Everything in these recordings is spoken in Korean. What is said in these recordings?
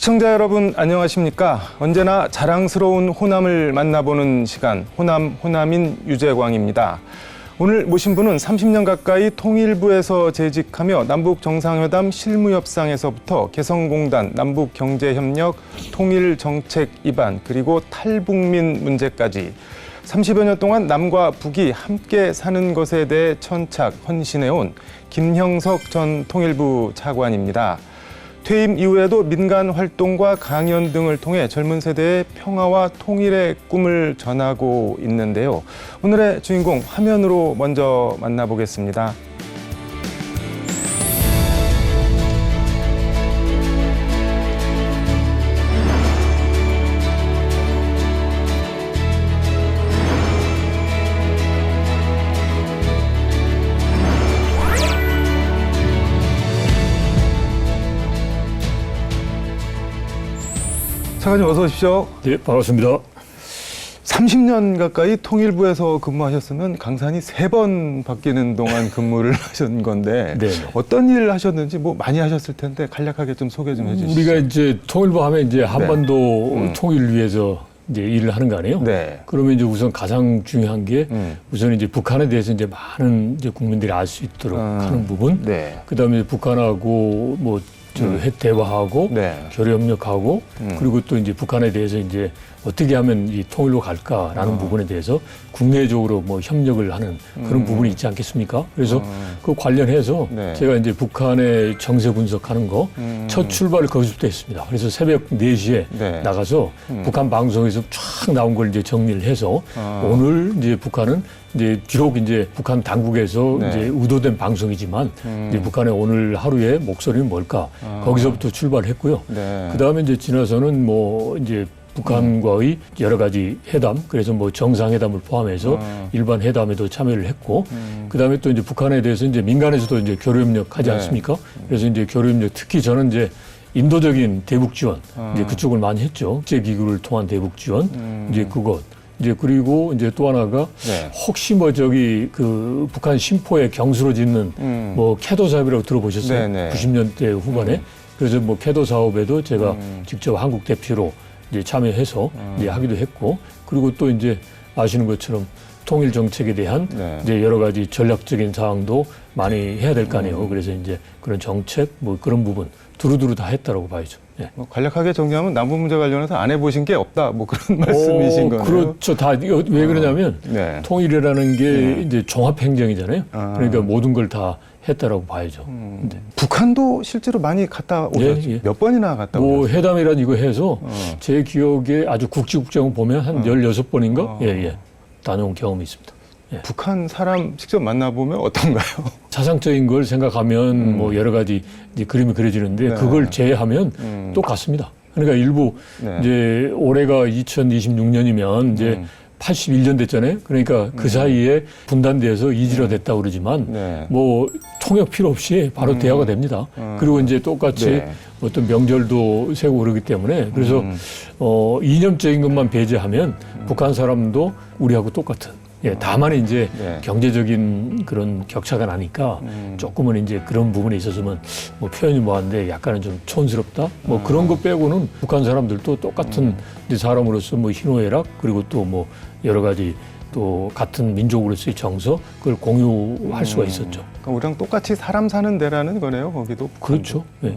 시청자 여러분 안녕하십니까? 언제나 자랑스러운 호남을 만나보는 시간, 호남인 유재광입니다. 오늘 모신 분은 30년 가까이 통일부에서 재직하며 남북정상회담 실무협상에서부터 개성공단, 남북경제협력, 통일정책 입안, 그리고 탈북민 문제까지 30여 년 동안 남과 북이 함께 사는 것에 대해 천착, 헌신해온 김형석 전 통일부 차관입니다. 퇴임 이후에도 민간 활동과 강연 등을 통해 젊은 세대의 평화와 통일의 꿈을 전하고 있는데요. 오늘의 주인공 화면으로 먼저 만나보겠습니다. 차관님 어서 오십시오. 네, 반갑습니다. 30년 가까이 통일부에서 근무하셨으면 강산이 3번 바뀌는 동안 근무를 하신 건데 네. 어떤 일을 하셨는지 뭐 많이 하셨을 텐데 간략하게 좀 소개 좀 해주시죠. 우리가 이제 통일부 하면 이제 한반도 통일을 위해서 이제 일을 하는 거 아니에요? 네. 그러면 이제 우선 가장 중요한 게 우선 이제 북한에 대해서 이제 많은 이제 국민들이 알 수 있도록 하는 부분. 네. 그다음에 북한하고 뭐 대화하고 네. 교류협력하고 그리고 또 이제 북한에 대해서 이제 어떻게 하면 이 통일로 갈까라는 부분에 대해서 국내적으로 뭐 협력을 하는 그런 부분이 있지 않겠습니까? 그래서 그 관련해서 네. 제가 이제 북한의 정세 분석하는 거 첫 출발을 거기서부터 했습니다. 그래서 새벽 4시에 네. 나가서 북한 방송에서 쫙 나온 걸 이제 정리를 해서 오늘 이제 북한은 이제 비록 이제 북한 당국에서 네. 이제 의도된 방송이지만 이제 북한의 오늘 하루의 목소리는 뭘까? 거기서부터 출발을 했고요. 네. 그 다음에 이제 지나서는 뭐 이제 북한과의 여러 가지 회담, 그래서 뭐 정상회담을 포함해서 일반 회담에도 참여를 했고, 그 다음에 또 이제 북한에 대해서 이제 민간에서도 이제 교류협력 하지 네. 않습니까? 그래서 이제 교류협력, 특히 저는 이제 인도적인 대북 지원, 이제 그쪽을 많이 했죠. 국제기구를 통한 대북 지원, 이제 그것. 이제 그리고 이제 또 하나가 네. 혹시 뭐 저기 그 북한 심포에 경수로 짓는 뭐 캐도 사업이라고 들어보셨어요? 네네. 90년대 후반에. 그래서 뭐 캐도 사업에도 제가 직접 한국 대표로 이제 참여해서 이제 하기도 했고, 그리고 또 이제 아시는 것처럼 통일 정책에 대한 네. 이제 여러 가지 전략적인 사항도 많이 해야 될 거 아니에요. 그래서 이제 그런 정책 뭐 그런 부분 두루두루 다 했다라고 봐야죠. 네. 뭐 간략하게 정리하면 남북 문제 관련해서 안 해보신 게 없다 뭐 그런 말씀이신 거네요. 그렇죠. 다 이거 왜 그러냐면 네. 통일이라는 게 이제 종합행정이잖아요. 그러니까 모든 걸 다 했다라고 봐야죠. 네. 북한도 실제로 많이 갔다 오셨죠? 예. 몇 번이나 갔다 뭐 오셨어요? 회담이란 이거 해서 제 기억에 아주 국지국장 보면 한 16번인가? 예. 다녀온 경험이 있습니다. 예. 북한 사람 직접 만나보면 어떤가요? 사상적인 걸 생각하면 뭐 여러 가지 이제 그림이 그려지는데 네. 그걸 제외하면 똑같습니다. 그러니까 일부 네. 이제 올해가 2026년이면 이제 81년 됐잖아요. 그러니까 그 사이에 분단돼서 이지로 됐다고 그러지만 네. 뭐 통역 필요 없이 바로 대화가 됩니다. 그리고 이제 똑같이 네. 어떤 명절도 세고 그러기 때문에 그래서 이념적인 것만 배제하면 북한 사람도 우리하고 똑같은 다만 이제 네. 경제적인 그런 격차가 나니까 조금은 이제 그런 부분에 있어서는 뭐 표현이 뭐한데 약간은 좀 촌스럽다 뭐 그런 거 빼고는 북한 사람들도 똑같은 이제 사람으로서 뭐 희노애락 그리고 또 뭐 여러 가지 또 같은 민족으로서의 정서 그걸 공유할 수가 있었죠. 그러니까 우리랑 똑같이 사람 사는 데라는 거네요, 거기도. 그렇죠. 네.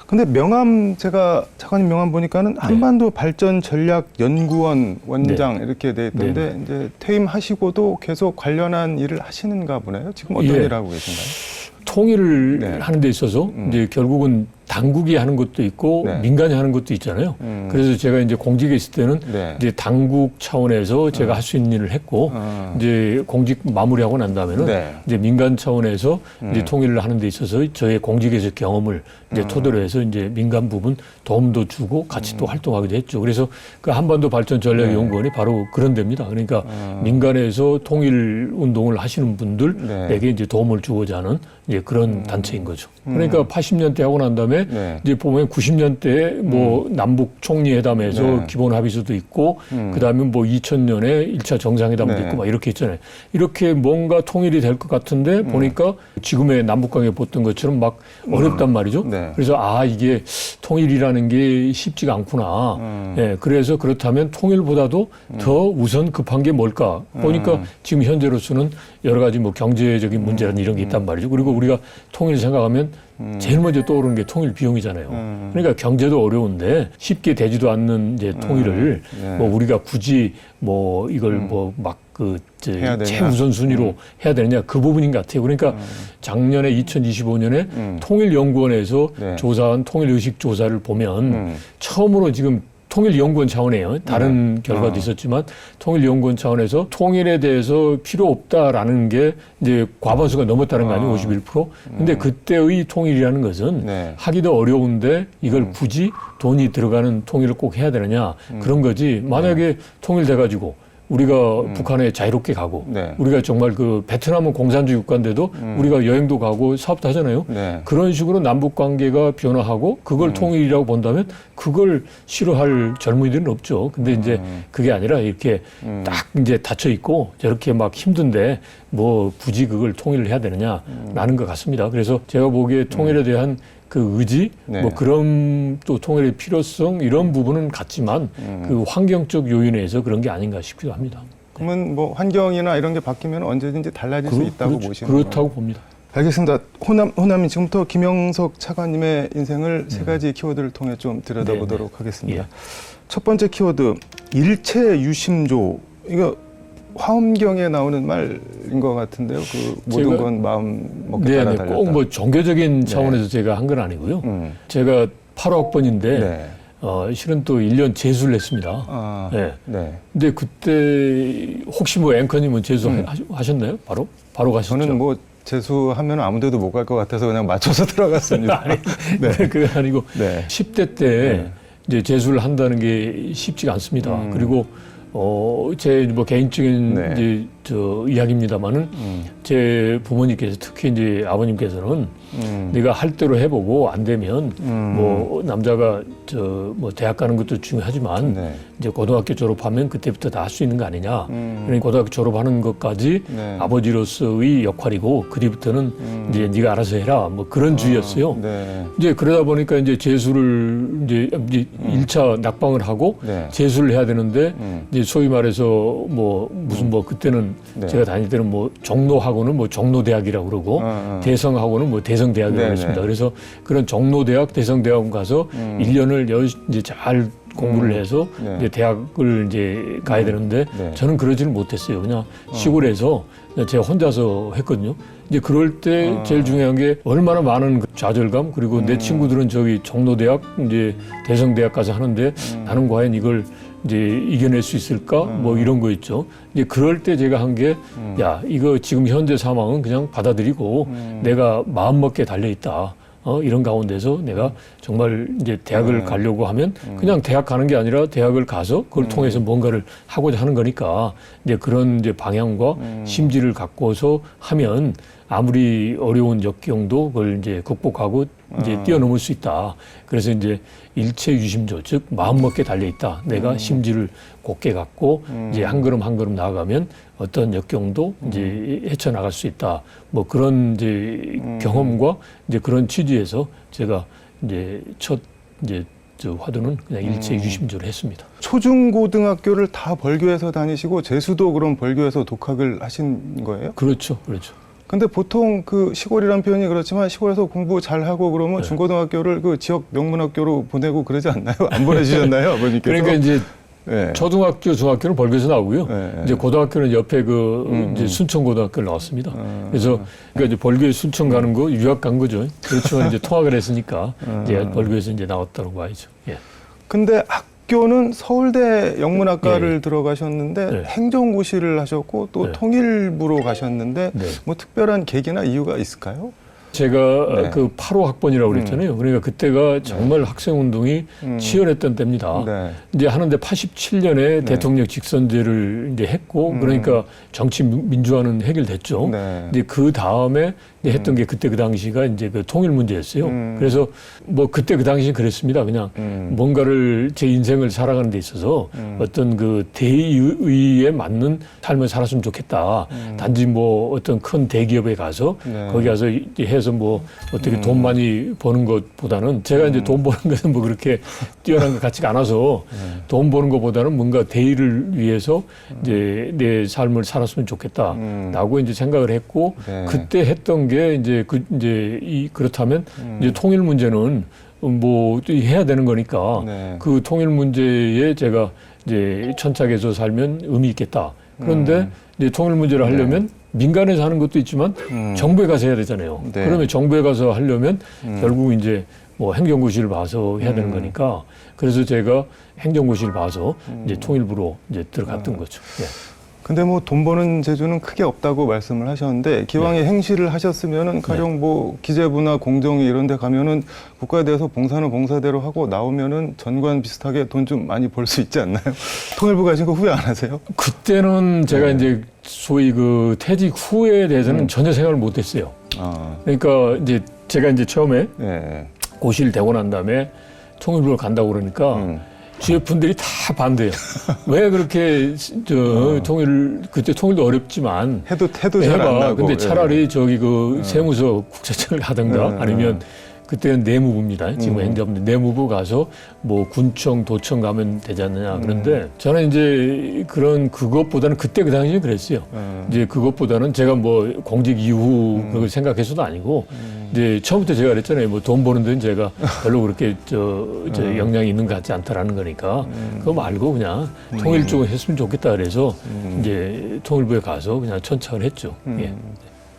근데 명함 제가 차관님 명함 보니까는 한반도 발전 전략 연구원 원장 이렇게 돼 있던데 이제 퇴임하시고도 계속 관련한 일을 하시는가 보네요. 지금 어떤 일 하고 계신가요? 통일을 하는 데 있어서 이제 결국은 당국이 하는 것도 있고 민간이 하는 것도 있잖아요. 그래서 제가 이제 공직에 있을 때는 이제 당국 차원에서 제가 할 수 있는 일을 했고 이제 공직 마무리하고 난 다음에는 이제 민간 차원에서 이제 통일을 하는 데 있어서 저의 공직에서 경험을 이제 토대로 해서 이제 민간 부분 도움도 주고 같이 또 활동하기도 했죠. 그래서 그 한반도 발전 전략 연구원이 바로 그런 데입니다. 그러니까 민간에서 통일 운동을 하시는 분들에게 이제 도움을 주고자 하는 이제 그런 단체인 거죠. 그러니까 80년대 하고 난 다음에 그다음에 네. 이제 보면 90년대 뭐 남북 총리 회담에서 네. 기본 합의서도 있고 그다음에 뭐 2000년에 1차 정상회담도 네. 있고 막 이렇게 있잖아요. 이렇게 뭔가 통일이 될 것 같은데 보니까 지금의 남북 관계 봤던 것처럼 막 어렵단 말이죠. 네. 그래서 이게 통일이라는 게 쉽지가 않구나. 예, 그래서 그렇다면 통일보다도 더 우선 급한 게 뭘까? 보니까 지금 현재로서는 여러 가지 뭐 경제적인 문제라는 이런 게 있단 말이죠. 그리고 우리가 통일 생각하면 제일 먼저 떠오르는 게 통일 비용이잖아요. 그러니까 경제도 어려운데 쉽게 되지도 않는 이제 통일을 네. 뭐 우리가 굳이 뭐 이걸 뭐 막 해야 되냐? 최우선 순위로 해야 되느냐 그 부분인 것 같아요. 그러니까 작년에 2025년에 통일연구원에서 네. 조사한 통일의식 조사를 보면 처음으로 지금 통일연구원 차원이에요. 다른 결과도 있었지만 통일연구원 차원에서 통일에 대해서 필요 없다라는 게 이제 과반수가 넘었다는 거 아니에요. 51%. 근데 그때의 통일이라는 것은 네. 하기도 어려운데 이걸 굳이 돈이 들어가는 통일을 꼭 해야 되느냐 그런 거지. 만약에 통일돼가지고 우리가 북한에 자유롭게 가고 네. 우리가 정말 그 베트남은 공산주의 국가인데도 우리가 여행도 가고 사업도 하잖아요. 네. 그런 식으로 남북 관계가 변화하고 그걸 통일이라고 본다면 그걸 싫어할 젊은이들은 없죠. 근데 이제 그게 아니라 이렇게 딱 이제 닫혀 있고 저렇게 막 힘든데 뭐 굳이 그걸 통일을 해야 되느냐라는 것 같습니다. 그래서 제가 보기에 통일에 대한 그 의지, 네. 뭐 그런 또 통일의 필요성 이런 부분은 같지만 그 환경적 요인에 의해서 그런 게 아닌가 싶기도 합니다. 그러면 뭐 환경이나 이런 게 바뀌면 언제든지 달라질 수 있다고 그렇죠. 보시는 그렇다고 봅니다. 알겠습니다. 호남이 지금부터 김영석 차관님의 인생을 세 가지 키워드를 통해 좀 들여다보도록 하겠습니다. 예. 첫 번째 키워드, 일체 유심조. 이거 화엄경에 나오는 말인 것 같은데요. 그 모든 건 마음 먹게 따라 달렸다. 꼭 뭐 종교적인 차원에서 제가 한 건 아니고요. 제가 8학번인데 네. 실은 또 1년 재수를 했습니다. 네. 네. 근데 그때 혹시 뭐 앵커님은 재수 하셨나요? 바로 가셨죠? 저는 뭐 재수하면 아무 데도 못 갈 것 같아서 그냥 맞춰서 들어갔습니다. 아니, 네. 그게 아니고 네. 10대 때 이제 재수를 한다는 게 쉽지가 않습니다. 그리고 제 뭐 개인적인 네. 이제 이야기입니다만은 제 부모님께서 특히 이제 아버님께서는 네가 할 대로 해보고 안 되면 뭐 남자가 뭐 대학 가는 것도 중요하지만 네. 이제 고등학교 졸업하면 그때부터 다 할 수 있는 거 아니냐. 그러니까 고등학교 졸업하는 것까지 네. 아버지로서의 역할이고 그 뒤부터는 이제 네가 알아서 해라. 뭐 그런 주의였어요. 네. 이제 그러다 보니까 이제 재수를 이제 1차 낙방을 하고 네. 재수를 해야 되는데 이제 소위 말해서 뭐 무슨 뭐 그때는 네. 제가 다닐 때는 뭐 종로하고는 뭐 종로대학이라고 그러고 대성하고는 뭐 대성대학이라고 네, 했습니다. 네. 그래서 그런 종로대학, 대성대학 가서 1년을 이제 잘 공부를 해서 네. 이제 대학을 이제 가야 되는데 네. 저는 그러지는 못했어요. 그냥 시골에서 제가 혼자서 했거든요. 이제 그럴 때 제일 중요한 게 얼마나 많은 그 좌절감 그리고 내 친구들은 저기 종로대학 이제 대성대학 가서 하는데 나는 과연 이걸 이제 이겨낼 수 있을까? 뭐 이런 거 있죠. 이제 그럴 때 제가 한 게 야, 이거 지금 현재 상황은 그냥 받아들이고 내가 마음먹게 달려 있다. 이런 가운데서 내가 정말 이제 대학을 가려고 하면 그냥 대학 가는 게 아니라 대학을 가서 그걸 통해서 뭔가를 하고자 하는 거니까 이제 그런 이제 방향과 심지를 갖고서 하면 아무리 어려운 역경도 그걸 이제 극복하고 이제 뛰어넘을 수 있다. 그래서 이제 일체 유심조, 즉 마음먹게 달려 있다. 내가 심지를 곧게 갖고 이제 한 걸음 한 걸음 나아가면 어떤 역경도 이제 헤쳐나갈 수 있다. 뭐 그런 이제 경험과 이제 그런 취지에서 제가 이제 첫 이제 저 화두는 그냥 일체 유심조를 했습니다. 초중고등학교를 다 벌교에서 다니시고 재수도 그럼 벌교에서 독학을 하신 거예요? 그렇죠, 그렇죠. 근데 보통 그 시골이란 표현이 그렇지만 시골에서 공부 잘하고 그러면 네. 중고등학교를 그 지역 명문학교로 보내고 그러지 않나요? 안 보내주셨나요, 아버님께서? 그러니까 이제 네. 초등학교, 중학교는 벌교에서 나오고요. 네. 이제 고등학교는 옆에 그 이제 순천고등학교를 나왔습니다. 그래서 그러니까 이제 벌교에 순천 가는 거 유학 간 거죠. 그렇지만 이제 통학을 했으니까 이제 벌교에서 이제 나왔다고 봐야죠. 예. 근데 학교는 서울대 영문학과를 예. 들어가셨는데 네. 행정고시를 하셨고 또 네. 통일부로 가셨는데 네. 뭐 특별한 계기나 이유가 있을까요? 제가 네. 그 8호 학번이라고 그랬잖아요. 그러니까 그때가 정말 학생 운동이 치열했던 때입니다. 네. 이제 하는데 87년에 대통령 직선제를 이제 했고 그러니까 정치 민주화는 해결됐죠. 네. 이제 그 다음에 했던 게 그때 그 당시가 이제 그 통일 문제였어요. 그래서 뭐 그때 그 당시 그랬습니다. 그냥 뭔가를 제 인생을 살아가는 데 있어서 어떤 그 대의에 맞는 삶을 살았으면 좋겠다. 단지 뭐 어떤 큰 대기업에 가서 네. 거기 가서 이제 해서 뭐 어떻게 돈 많이 버는 것보다는 제가 이제 돈 버는 것은 뭐 그렇게 뛰어난 것 같지가 않아서 돈 버는 것보다는 뭔가 대의를 위해서 이제 내 삶을 살았으면 좋겠다라고 이제 생각을 했고 네. 그때 했던 게 이제 그렇다면 이제 통일 문제는 뭐 또 해야 되는 거니까 네. 그 통일 문제에 제가 이제 천착해서 살면 의미 있겠다. 그런데 이제 통일 문제를 하려면 민간에서 하는 것도 있지만 정부에 가서 해야 되잖아요. 네. 그러면 정부에 가서 하려면 결국 이제 뭐 행정고시를 봐서 해야 되는 거니까 그래서 제가 행정고시를 봐서 이제 통일부로 이제 들어갔던 거죠. 예. 근데 뭐 돈 버는 재주는 크게 없다고 말씀을 하셨는데 기왕에 행시를 하셨으면은 가령 뭐 기재부나 공정위 이런 데 가면은 국가에 대해서 봉사는 봉사대로 하고 나오면은 전관 비슷하게 돈 좀 많이 벌 수 있지 않나요? 통일부 가신 거 후회 안 하세요? 그때는 제가 이제 소위 그 퇴직 후에 대해서는 전혀 생각을 못 했어요. 아, 그러니까 이제 제가 이제 처음에 네. 고시를 되고 난 다음에 통일부를 간다고 그러니까 주위 분들이 다 반대해요. 왜 그렇게 그때 통일도 어렵지만 해도 잘 안 나고. 근데 차라리 저기 그 세무서 국세청을 하든가 아니면 그때는 내무부입니다. 지금 행정부 내무부 가서 뭐 군청, 도청 가면 되지 않느냐. 그런데 저는 이제 그것보다는 그때 그 당시에 그랬어요. 이제 그것보다는 제가 뭐 공직 이후 그걸 생각해서도 아니고 이제 처음부터 제가 그랬잖아요. 뭐 돈 버는 데는 제가 별로 그렇게 저 영향이 있는 것 같지 않다라는 거니까 그거 말고 그냥 통일 쪽을 했으면 좋겠다 그래서 이제 통일부에 가서 그냥 천착을 했죠. 예.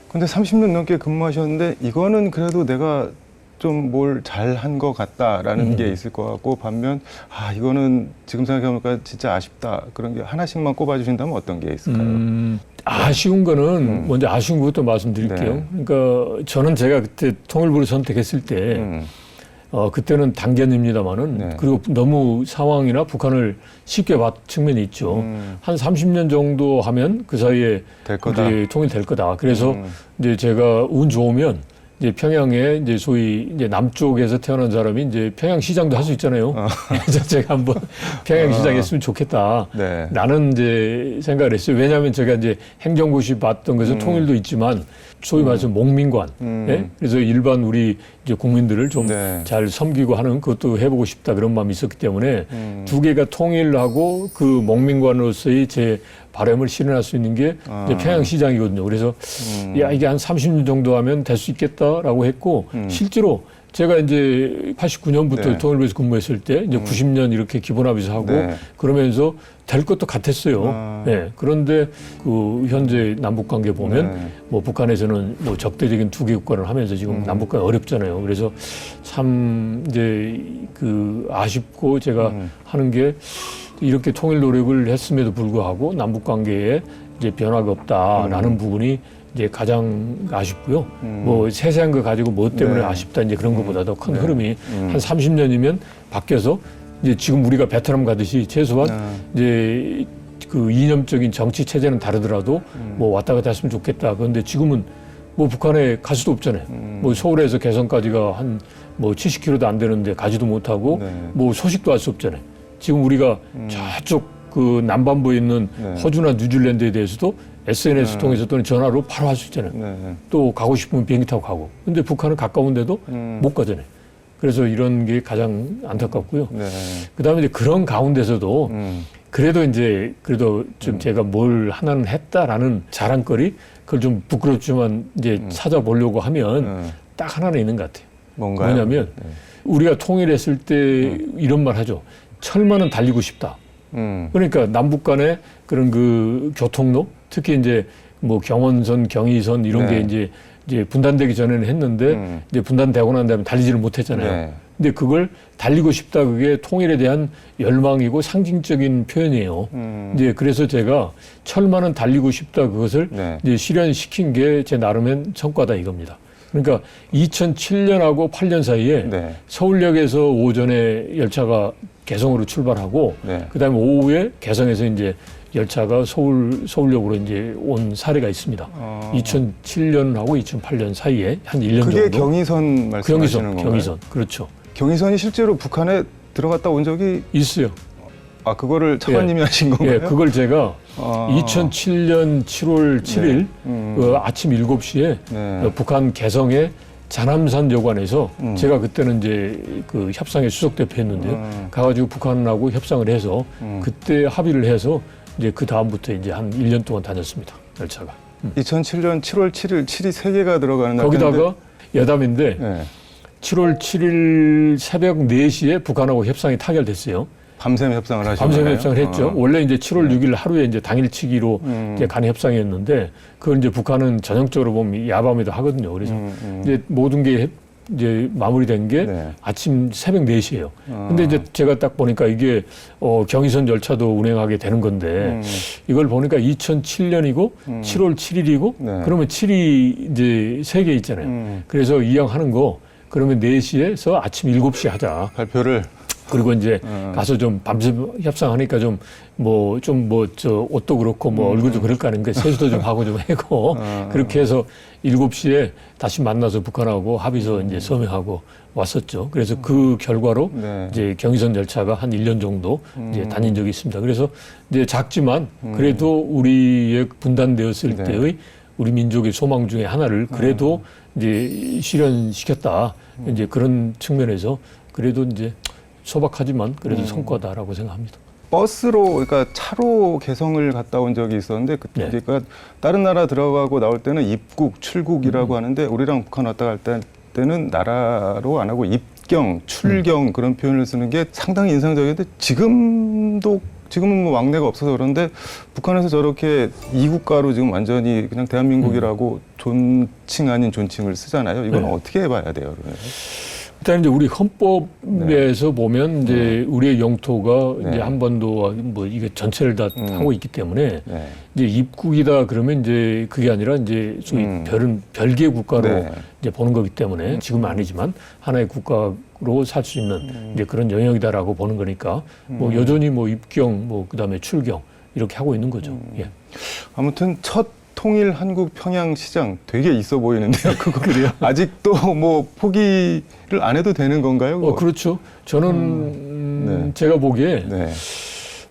근데 30년 넘게 근무하셨는데 이거는 그래도 내가 좀 뭘 잘한 것 같다라는 게 있을 것 같고 반면 이거는 지금 생각해보니까 진짜 아쉽다 그런 게 하나씩만 꼽아주신다면 어떤 게 있을까요? 아쉬운 거는 먼저 아쉬운 것부터 말씀드릴게요. 네. 그러니까 저는 제가 그때 통일부를 선택했을 때 그때는 당견입니다만은 네. 그리고 너무 상황이나 북한을 쉽게 봤 측면이 있죠. 한 30년 정도 하면 그 사이에 될 거다. 이제 통일될 거다. 그래서 이제 제가 운 좋으면 이제 평양에 이제 소위 이제 남쪽에서 태어난 사람이 이제 평양 시장도 할 수 있잖아요. 그래서 제가 한번 평양 시장 했으면 좋겠다. 네. 라는 이제 생각을 했어요. 왜냐하면 제가 이제 행정고시 봤던 것은 통일도 있지만 소위 말해서 목민관. 예? 그래서 일반 우리 이제 국민들을 좀 잘 섬기고 하는 그것도 해보고 싶다 그런 마음이 있었기 때문에 두 개가 통일하고 그 목민관으로서의 제 바람을 실현할 수 있는 게 이제 평양시장이거든요. 그래서 야 이게 한 30년 정도 하면 될 수 있겠다라고 했고 실제로 제가 이제 89년부터 통일부에서 근무했을 때 이제 90년 이렇게 기본합의서 하고 그러면서 될 것도 같았어요. 네. 그런데 그 현재 남북 관계 보면 뭐 북한에서는 뭐 적대적인 두 개 국가를 하면서 지금 남북 관계 어렵잖아요. 그래서 참 이제 그 아쉽고 제가 하는 게 이렇게 통일 노력을 했음에도 불구하고 남북 관계에 이제 변화가 없다라는 부분이 이제 가장 아쉽고요. 뭐 세세한 거 가지고 뭐 때문에 아쉽다 이제 그런 것보다도 큰 흐름이 한 30년이면 바뀌어서 이제 지금 우리가 베트남 가듯이 최소한 이제 그 이념적인 정치 체제는 다르더라도 뭐 왔다 갔다 했으면 좋겠다. 그런데 지금은 뭐 북한에 갈 수도 없잖아요. 뭐 서울에서 개성까지가 한 뭐 70km도 안 되는데 가지도 못하고 뭐 소식도 알 수 없잖아요. 지금 우리가 저쪽 그 남반부에 있는 호주나 뉴질랜드에 대해서도 SNS 통해서 또는 전화로 바로 할 수 있잖아요. 또 가고 싶으면 비행기 타고 가고. 근데 북한은 가까운데도 못 가잖아요. 그래서 이런 게 가장 안타깝고요. 그다음에 이제 그런 가운데서도 그래도 좀 제가 뭘 하나는 했다라는 자랑거리 그걸 좀 부끄럽지만 이제 찾아보려고 하면 딱 하나는 있는 것 같아요. 뭔가요? 뭐냐면 우리가 통일했을 때 이런 말 하죠. 철만은 달리고 싶다. 그러니까 남북 간의 그런 그 교통로 특히 이제 뭐 경원선, 경의선 이런 게 이제 분단되기 전에는 했는데 이제 분단되고 난 다음에 달리지를 못했잖아요. 근데 그걸 달리고 싶다 그게 통일에 대한 열망이고 상징적인 표현이에요. 이제 그래서 제가 철만은 달리고 싶다 그것을 이제 실현시킨 게 제 나름의 성과다 이겁니다. 그러니까 2007년하고 8년 사이에 네. 서울역에서 오전에 열차가 개성으로 출발하고 네. 그다음에 오후에 개성에서 이제 열차가 서울역으로 이제 온 사례가 있습니다. 2007년하고 2008년 사이에 한 1년 그게 정도. 경의선 말씀하시는 건가요? 경의선. 그렇죠. 경의선이 실제로 북한에 들어갔다 온 적이 있어요. 아 그거를 차관님이 하신 건가요? 예, 그걸 제가 2007년 7월 7일 그 아침 7시에 네. 북한 개성의 잔암산 여관에서 제가 그때는 이제 그 협상의 수석 대표였는데요. 가가지고 북한하고 협상을 해서 그때 합의를 해서 이제 그 다음부터 이제 한 1년 동안 다녔습니다. 열차가. 2007년 7월 7일 7이 3개가 들어가는 날. 거기다가 여담인데 네. 7월 7일 새벽 4시에 북한하고 협상이 타결됐어요. 밤샘 협상을 하신 밤샘 거예요? 협상을 했죠. 원래 이제 7월 6일 하루에 이제 당일치기로 이제 간 협상이었는데 그걸 이제 북한은 전형적으로 보면 야밤에도 하거든요. 그래서 이제 모든 게 이제 마무리된 게 네. 아침 새벽 4시예요. 근데 이제 제가 딱 보니까 이게 경의선 열차도 운행하게 되는 건데 이걸 보니까 2007년이고 7월 7일이고 네. 그러면 7이 이제 3개 있잖아요. 그래서 이왕 하는 거 그러면 4시에서 아침 7시 하자. 발표를 그리고 이제 가서 좀 밤새 협상하니까 좀 저 옷도 그렇고 뭐 얼굴도 그럴까 하는 게 세수도 좀 하고 좀 하고 그렇게 해서 7시에 다시 만나서 북한하고 합의서 이제 서명하고 왔었죠. 그래서 그 결과로 네. 이제 경의선 열차가 한 1년 정도 이제 다닌 적이 있습니다. 그래서 이제 작지만 그래도 우리의 분단되었을 네. 때의 우리 민족의 소망 중에 하나를 그래도 이제 실현시켰다. 이제 그런 측면에서 그래도 이제 소박하지만 그래도 성과다라고 생각합니다. 버스로 그러니까 차로 개성을 갔다 온 적이 있었는데 네. 그러니까 다른 나라 들어가고 나올 때는 입국, 출국이라고 하는데 우리랑 북한 왔다 갈 때는 나라로 안 하고 입경, 출경 그런 표현을 쓰는 게 상당히 인상적인데 지금은 뭐 왕래가 없어서 그런데 북한에서 저렇게 이국가로 지금 완전히 그냥 대한민국이라고 존칭 아닌 존칭을 쓰잖아요. 이건 네. 어떻게 봐야 돼요? 그러면? 일단 이제 우리 헌법에서 보면 이제 우리의 영토가 네. 이제 한반도와 뭐 이게 전체를 다 하고 있기 때문에 네. 이제 입국이다 그러면 이제 그게 아니라 이제 소위 별개 국가로 네. 이제 보는 거기 때문에 지금은 아니지만 하나의 국가로 살 수 있는 이제 그런 영역이다라고 보는 거니까 뭐 여전히 뭐 입경 뭐 그다음에 출경 이렇게 하고 있는 거죠. 예. 아무튼 첫 통일 한국 평양 시장 되게 있어 보이는데요. 그거 아직도 뭐 포기를 안 해도 되는 건가요? 그렇죠. 저는 네. 제가 보기에 네.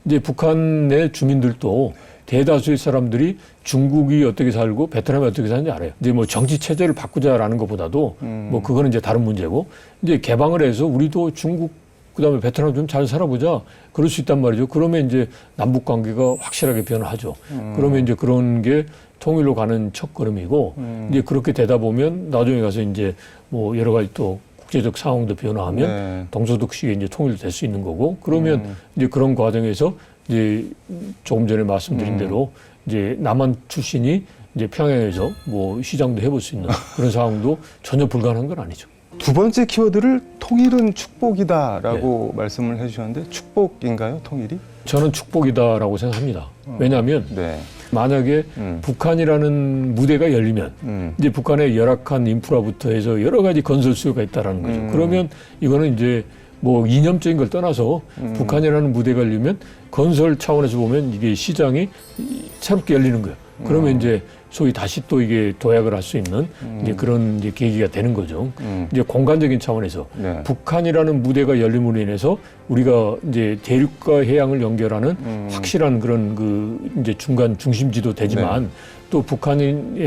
이제 북한 내 주민들도 대다수의 사람들이 중국이 어떻게 살고 베트남이 어떻게 사는지 알아요. 이제 뭐 정치 체제를 바꾸자라는 것보다도 뭐 그거는 이제 다른 문제고 이제 개방을 해서 우리도 중국 그다음에 베트남 좀 잘 살아보자. 그럴 수 있단 말이죠. 그러면 이제 남북 관계가 확실하게 변화하죠. 그러면 이제 그런 게 통일로 가는 첫걸음이고 이제 그렇게 되다 보면 나중에 가서 이제 뭐 여러 가지 또 국제적 상황도 변화하면 네. 동서독식에 이제 통일될 수 있는 거고 그러면 이제 그런 과정에서 이제 조금 전에 말씀드린 대로 이제 남한 출신이 이제 평양에서 뭐 시장도 해볼 수 있는 그런 상황도 전혀 불가능한 건 아니죠. 두 번째 키워드를 통일은 축복이다라고 말씀을 해주셨는데 축복인가요, 통일이? 저는 축복이다라고 생각합니다. 왜냐하면 네. 만약에 북한이라는 무대가 열리면 이제 북한의 열악한 인프라부터 해서 여러 가지 건설 수요가 있다라는 거죠. 그러면 이거는 이제 뭐 이념적인 걸 떠나서 북한이라는 무대가 열리면 건설 차원에서 보면 이게 시장이 새롭게 열리는 거예요. 그러면 이제 소위 다시 또 이게 도약을 할 수 있는 이제 그런 이제 계기가 되는 거죠. 이제 공간적인 차원에서 네. 북한이라는 무대가 열림으로 인해서 우리가 이제 대륙과 해양을 연결하는 확실한 그런 그 이제 중간 중심지도 되지만 또 북한이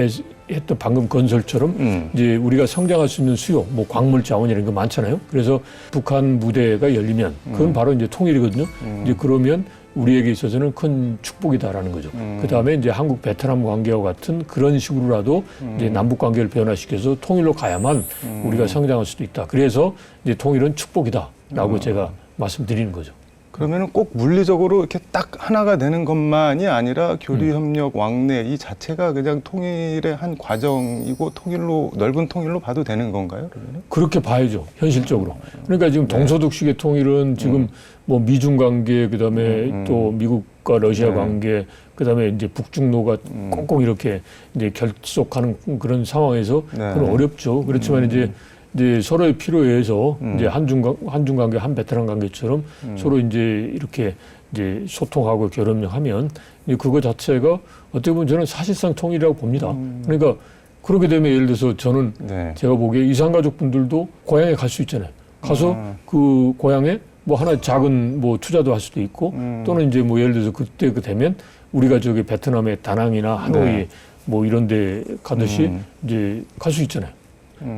했던 방금 건설처럼 이제 우리가 성장할 수 있는 수요, 뭐 광물 자원 이런 거 많잖아요. 그래서 북한 무대가 열리면 그건 바로 이제 통일이거든요. 이제 그러면 우리에게 있어서는 큰 축복이다라는 거죠. 그 다음에 이제 한국 베트남 관계와 같은 그런 식으로라도 이제 남북 관계를 변화시켜서 통일로 가야만 우리가 성장할 수도 있다. 그래서 이제 통일은 축복이다라고 제가 말씀드리는 거죠. 그러면은 꼭 물리적으로 이렇게 딱 하나가 되는 것만이 아니라 교류 협력 왕래 이 자체가 그냥 통일의 한 과정이고 통일로 넓은 통일로 봐도 되는 건가요? 그러면은? 그렇게 봐야죠, 현실적으로. 그러니까 지금 동서독식의 통일은 지금 뭐 미중 관계 그다음에 또 미국 미국과 러시아 네. 관계, 그다음에 이제 북중로가 꽁꽁 이렇게 이제 결속하는 그런 상황에서 네. 그건 어렵죠. 그렇지만 이제 서로의 필요에 의해서 이제 한중 관계, 한 베트남 관계처럼 서로 이제 이렇게 이제 소통하고 교섭하면 그거 자체가 어떻게 보면 저는 사실상 통일이라고 봅니다. 그러니까 그렇게 되면 예를 들어서 저는 네. 제가 보기에 이산가족분들도 고향에 갈 수 있잖아요. 가서 그 고향에 뭐 하나 작은 뭐 투자도 할 수도 있고 또는 이제 뭐 예를 들어서 그때 그 되면 우리가 저기 베트남의 다낭이나 하노이 네. 뭐 이런 데 가듯이 이제 갈 수 있잖아요.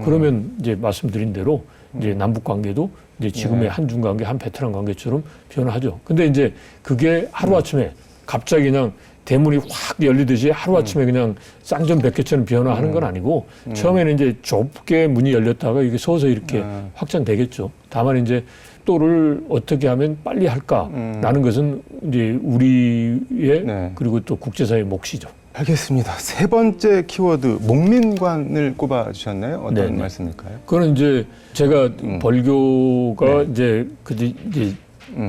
그러면 이제 말씀드린 대로 이제 남북 관계도 이제 지금의 네. 한중 관계, 한 베트남 관계처럼 변화하죠. 근데 이제 그게 하루아침에 갑자기 그냥 대문이 확 열리듯이 하루아침에 그냥 쌍전백회처럼 변화하는 건 아니고 처음에는 이제 좁게 문이 열렸다가 이게 서서히 이렇게 확장되겠죠. 다만 이제 또를 어떻게 하면 빨리 할까라는 것은 이제 우리의 네. 그리고 또 국제사회의 몫이죠. 알겠습니다. 세 번째 키워드 목민관을 꼽아주셨나요? 어떤 네네. 말씀일까요? 그거는 이제 제가 벌교가 이제 이제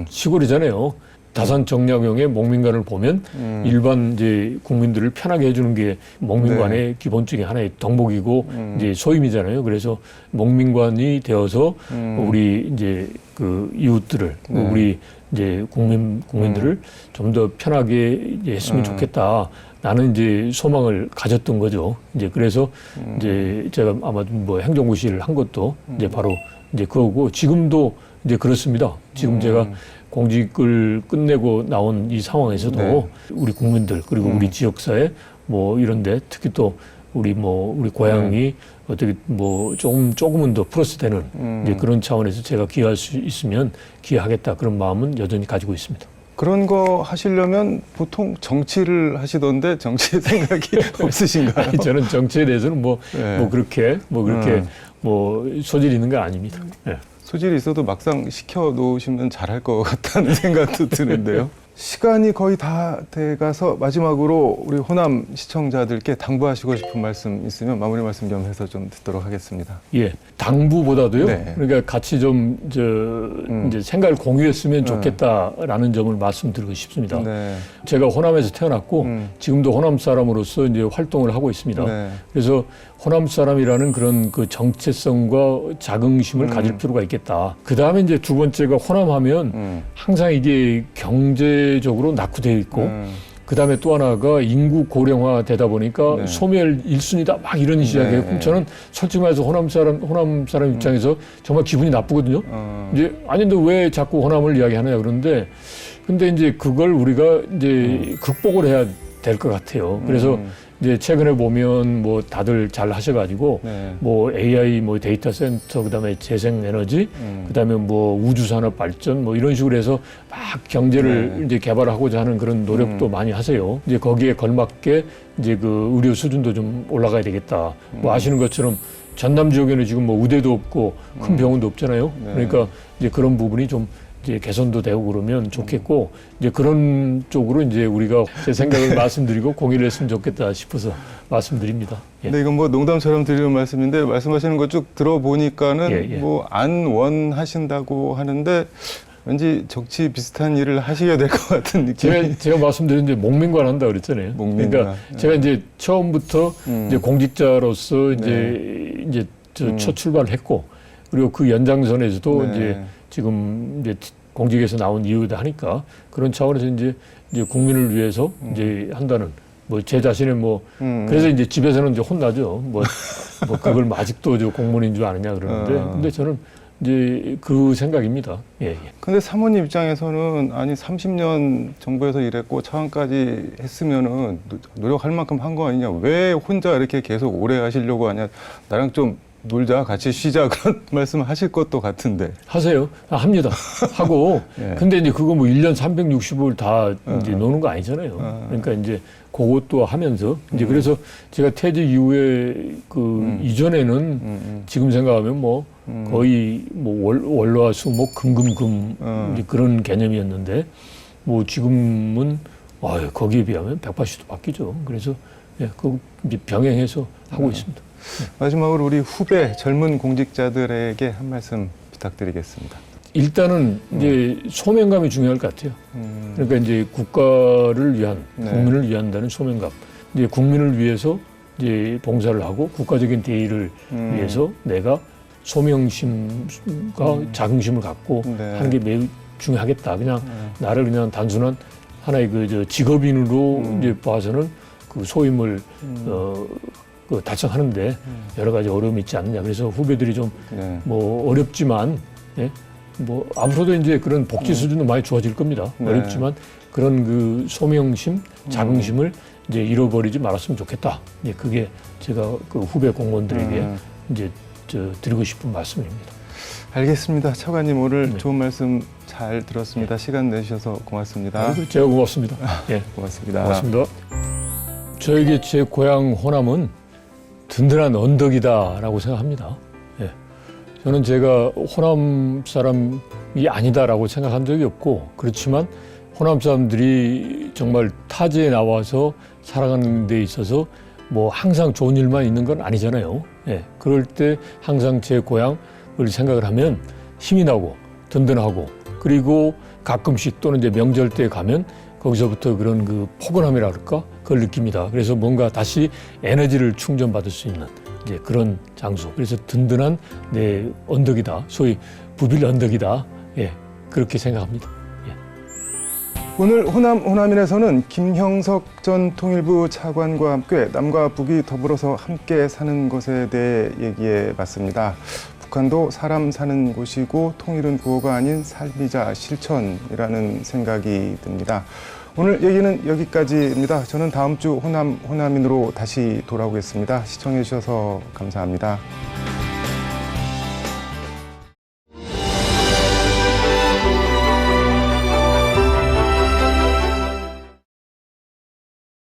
시골이잖아요. 다산 정약용의 목민관을 보면 일반 이제 국민들을 편하게 해주는 게 목민관의 기본적인 하나의 덕목이고 이제 소임이잖아요. 그래서 목민관이 되어서 우리 이제 그 이웃들을 우리 이제 국민들을 좀 더 편하게 이제 했으면 좋겠다. 나는 이제 소망을 가졌던 거죠. 이제 그래서 이제 제가 아마 뭐 행정고시를 한 것도 이제 바로 이제 그거고 지금도 이제 그렇습니다. 지금 제가 공직을 끝내고 나온 이 상황에서도 네. 우리 국민들 그리고 우리 지역사회 뭐 이런데 특히 또 우리 고향이 어떻게 뭐 조금은 더 플러스 되는 이제 그런 차원에서 제가 기여할 수 있으면 기여하겠다 그런 마음은 여전히 가지고 있습니다. 그런 거 하시려면 보통 정치를 하시던데 정치 생각이 없으신가요? 아니, 저는 정치에 대해서는 네. 그렇게 소질이 있는 건 아닙니다. 네. 소질이 있어도 막상 시켜놓으시면 잘할 것 같다는 생각도 드는데요. 시간이 거의 다 돼가서 마지막으로 우리 호남 시청자들께 당부하시고 싶은 말씀 있으면 마무리 말씀 좀 해서 좀 듣도록 하겠습니다. 예, 당부보다도요. 네. 그러니까 같이 좀 이제 생각을 공유했으면 좋겠다라는 점을 말씀드리고 싶습니다. 네. 제가 호남에서 태어났고 지금도 호남 사람으로서 이제 활동을 하고 있습니다. 네. 그래서 호남 사람이라는 그런 그 정체성과 자긍심을 가질 필요가 있겠다. 그 다음에 이제 두 번째가 호남하면 항상 이게 경제적으로 낙후되어 있고 그 다음에 또 하나가 인구 고령화 되다 보니까 네. 소멸 1순위다 막 이런 이야기예요. 그럼 저는 솔직히 말해서 호남 사람 입장에서 정말 기분이 나쁘거든요. 이제 아니 근데 왜 자꾸 호남을 이야기하느냐 그러는데 근데 이제 그걸 우리가 이제 극복을 해야 될 것 같아요. 그래서 이제 최근에 보면 뭐 다들 잘 하셔가지고 네. 뭐 AI 뭐 데이터 센터 그다음에 재생에너지 그다음에 뭐 우주산업 발전 뭐 이런 식으로 해서 막 경제를 이제 개발하고자 하는 그런 노력도 많이 하세요. 이제 거기에 걸맞게 이제 그 의료 수준도 좀 올라가야 되겠다. 뭐 아시는 것처럼 전남 지역에는 지금 뭐 의대도 없고 큰 병원도 없잖아요. 네. 그러니까 이제 그런 부분이 좀 이제 개선도 되고 그러면 좋겠고 이제 그런 쪽으로 이제 우리가 제 생각을 말씀드리고 공유를 했으면 좋겠다 싶어서 말씀드립니다. 예. 근데 이건 뭐 농담처럼 드리는 말씀인데 말씀하시는 거 쭉 들어보니까는 예. 뭐 안원 하신다고 하는데 왠지 정치 비슷한 일을 하시게 될 것 같은 느낌이. 제가 말씀드린 이제 목민관 한다 그랬잖아요. 목민관. 그러니까 제가 이제 처음부터 이제 공직자로서 네. 이제 첫 출발을 했고 그리고 그 연장선에서도 네. 이제 지금 이제 공직에서 나온 이유다 하니까 그런 차원에서 이제 국민을 위해서 이제 한다는 뭐 제 자신은 그래서 이제 집에서는 이제 혼나죠. 뭐 그걸 아직도 저 공무원인 줄 아느냐 그러는데 근데 저는 이제 그 생각입니다. 예. 근데 사모님 입장에서는 아니 30년 정부에서 일했고 차관까지 했으면은 노력할 만큼 한 거 아니냐? 왜 혼자 이렇게 계속 오래 하시려고 하냐? 나랑 좀 놀자, 같이 쉬자 그런 말씀 하실 것도 같은데. 하세요. 합니다. 하고. 예. 근데 이제 그거 뭐 1년 365일 다 이제 노는 거 아니잖아요. 그러니까 이제 그것도 하면서 이제 그래서 제가 퇴직 이후에 그 이전에는 지금 생각하면 뭐 거의 뭐 월화수목 금금금 이제 그런 개념이었는데 뭐 지금은 거기에 비하면 180도 바뀌죠. 그래서 예, 그 이제 병행해서 하고 있습니다. 마지막으로 우리 후배 젊은 공직자들에게 한 말씀 부탁드리겠습니다. 일단은 이제 소명감이 중요할 것 같아요. 그러니까 이제 국가를 위한, 국민을 위한다는 소명감. 이제 국민을 위해서 이제 봉사를 하고 국가적인 대의를 위해서 내가 소명심과 자긍심을 갖고 하는 게 매우 중요하겠다. 그냥 나를 그냥 단순한 하나의 그 직업인으로 이제 봐서는 그 소임을 그 달성하는데 여러 가지 어려움이 있지 않느냐. 그래서 후배들이 좀 뭐 어렵지만 예? 뭐 앞으로도 이제 그런 복지 수준도 많이 좋아질 겁니다. 어렵지만 그런 그 소명심, 자긍심을 이제 잃어버리지 말았으면 좋겠다. 예, 그게 제가 그 후배 공무원들에게 이제 드리고 싶은 말씀입니다. 알겠습니다. 차관님 오늘 좋은 말씀 잘 들었습니다. 시간 내주셔서 고맙습니다. 제가 고맙습니다. 예, 고맙습니다. 고맙습니다. 저에게 제 고향 호남은 든든한 언덕이다라고 생각합니다. 예. 저는 제가 호남 사람이 아니다라고 생각한 적이 없고 그렇지만 호남 사람들이 정말 타지에 나와서 살아가는 데 있어서 뭐 항상 좋은 일만 있는 건 아니잖아요. 예. 그럴 때 항상 제 고향을 생각을 하면 힘이 나고 든든하고 그리고 가끔씩 또는 이제 명절 때 가면 거기서부터 그런 그 포근함이라 그럴까? 그걸 느낍니다. 그래서 뭔가 다시 에너지를 충전받을 수 있는 이제 그런 장소. 그래서 든든한 내 언덕이다. 소위 부빌 언덕이다. 예. 그렇게 생각합니다. 오늘 호남인에서는 김형석 전 통일부 차관과 함께 남과 북이 더불어서 함께 사는 것에 대해 얘기해봤습니다. 북한도 사람 사는 곳이고 통일은 구호가 아닌 삶이자 실천이라는 생각이 듭니다. 오늘 얘기는 여기까지입니다. 저는 다음 주 호남인으로 다시 돌아오겠습니다. 시청해 주셔서 감사합니다.